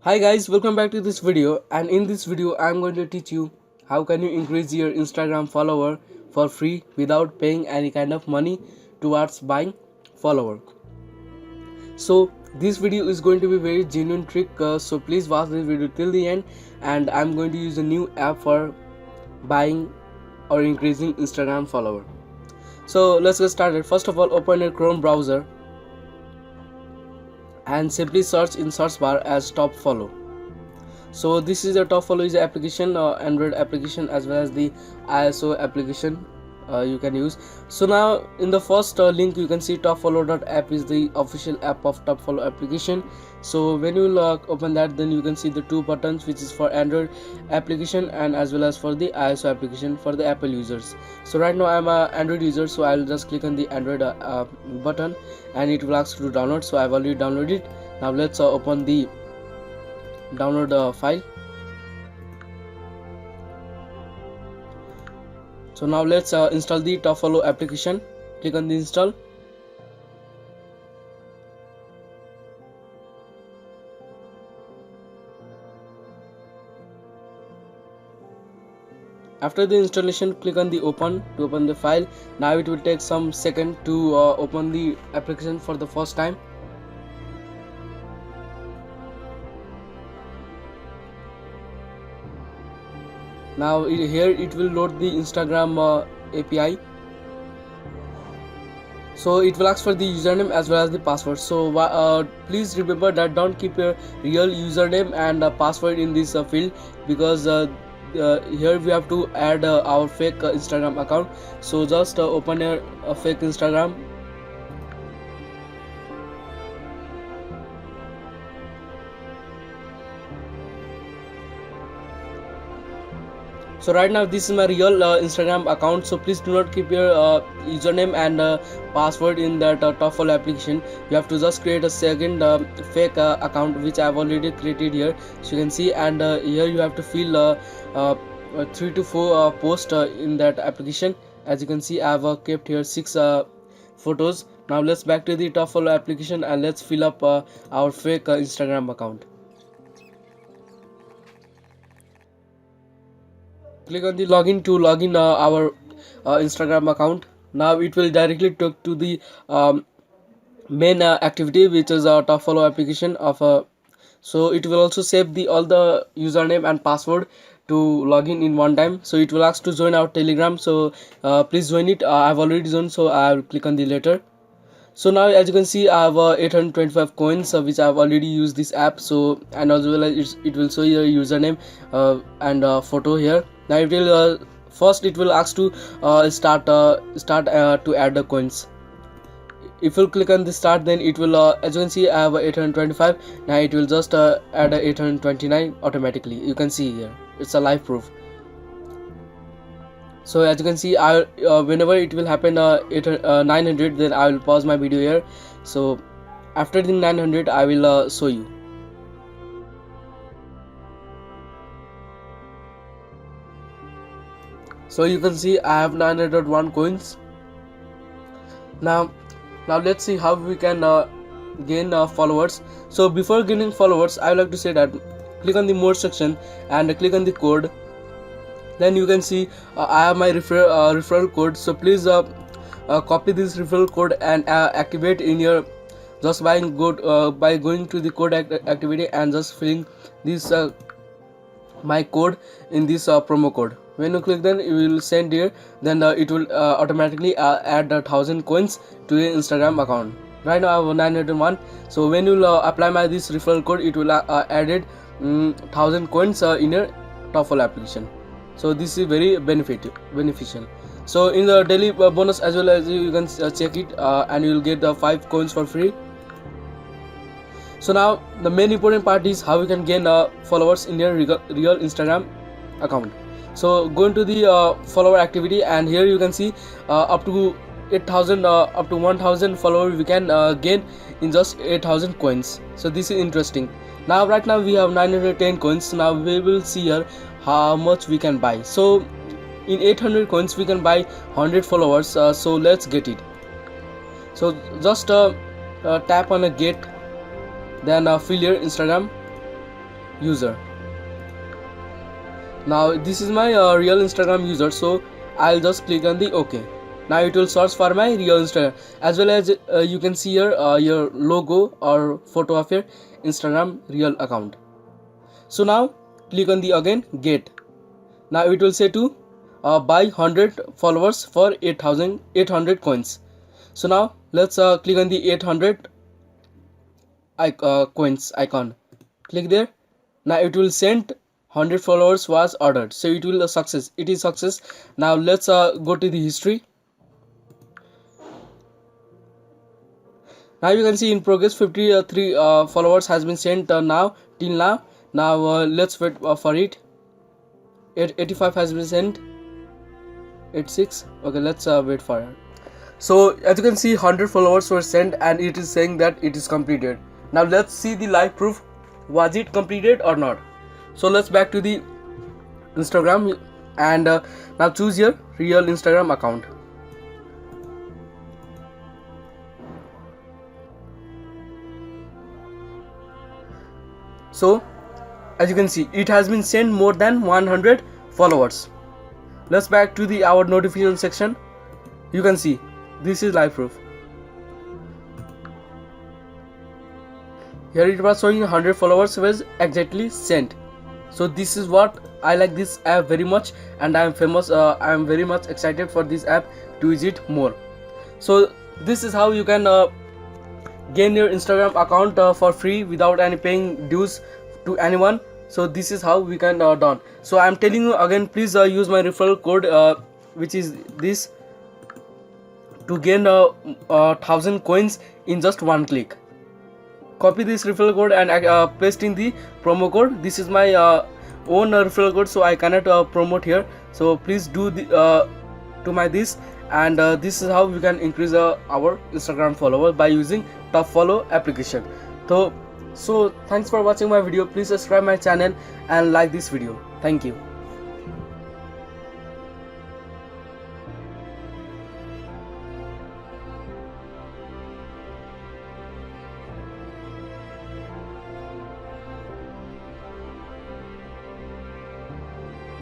Hi guys, welcome back to this video, and in this video I am going to teach you how can you increase your Instagram follower for free without paying any kind of money towards buying follower. So this video is going to be very genuine trick, so please watch this video till the end, and I am going to use a new app for buying or increasing Instagram follower. So let's get started. First of all, open your Chrome browser and simply search in search bar as TopFollow. So this is a TopFollow is application, Android application as well as the ISO application you can use. So now in the first link you can see TopFollow.app is the official app of TopFollow application. So when you open that, then you can see the two buttons, which is for Android application and as well as for the ISO application for the Apple users. So right now I'm a Android user, so I'll just click on the Android button and it will ask to download. So I've already downloaded it. Now let's open the download file. So now let's install the TopFollow application. Click on the install. After the installation, click on the open to open the file. Now it will take some second to open the application for the first time. Now here it will load the Instagram API. So it will ask for the username as well as the password. So please remember that don't keep your real username and password in this field, because here we have to add our fake Instagram account. So just open your fake Instagram. So right now this is my real Instagram account, so please do not keep your username and password in that TopFollow application. You have to just create a second fake account, which I have already created here, so you can see. And here you have to fill 3 to 4 posts in that application. As you can see, I have kept here 6 photos. Now let's back to the TopFollow application and let's fill up our fake Instagram account. Click on the login to login our Instagram account. Now it will directly talk to the main activity, which is a TopFollow application of so it will also save the all the username and password to login in one time. So it will ask to join our Telegram, so please join it. I've already joined, so I'll click on the later. So now as you can see, I have 825 coins which I have already used this app. So and as well as it will show your username and photo here. Now it will first it will ask to start to add the coins. If you click on the start, then it will as you can see, I have 825. Now it will just add 829 automatically. You can see here it's a live proof. So as you can see, I whenever it will happen 900, then I will pause my video here. So after the 900 I will show you. So you can see I have 901 coins. Now let's see how we can gain followers. So before gaining followers, I would like to say that click on the more section and click on the code. Then you can see I have my referral code. So please copy this referral code and activate in your just by going to the code activity and just filling this my code in this promo code. When you click, then you will send here, then it will automatically add 1000 coins to your Instagram account. Right now I have 901. So when you apply my this referral code, it will added 1000 coins in your TopFollow application. So this is very beneficial. So in the daily bonus as well, as you can check it and you will get the 5 coins for free. So now the main important part is how you can gain followers in your real Instagram account. So go into the follower activity, and here you can see up to 8000 up to 1000 followers we can gain in just 8000 coins. So this is interesting. Now right now we have 910 coins. So now we will see here how much we can buy. So in 800 coins we can buy 100 followers. So let's get it. So just tap on a get, then fill your Instagram. user. Now this is my real Instagram user, so I'll just click on the OK. Now it will search for my real Instagram, as well as you can see here your logo or photo of your Instagram real account. So now click on the again get. Now it will say to buy 100 followers for 8,800 coins. So now let's click on the 800 coins icon. Click there. Now it will send 100 followers was ordered, so it will success. It is success. Now let's go to the history. Now you can see in progress 53 followers has been sent now till now. Now let's wait for it. 85 has been sent. 86. Okay, let's wait for it. So as you can see, 100 followers were sent and it is saying that it is completed. Now let's see the live proof. Was it completed or not? So let's back to the Instagram and now choose your real Instagram account. So as you can see, it has been sent more than 100 followers. Let's back to the our notification section. You can see this is live proof. Here it was showing 100 followers was exactly sent. So this is what I like this app very much, and I am famous. I am very much excited for this app to use it more. So this is how you can gain your Instagram account for free without any paying dues to anyone. So this is how we can done. So I am telling you again, please use my referral code which is this, to gain 1000 coins in just one click. Copy this referral code and paste in the promo code. This is my own referral code, so I cannot promote here. So please do the to my this, and this is how we can increase our Instagram followers by using TopFollow application. So thanks for watching my video. Please subscribe my channel and like this video. Thank you.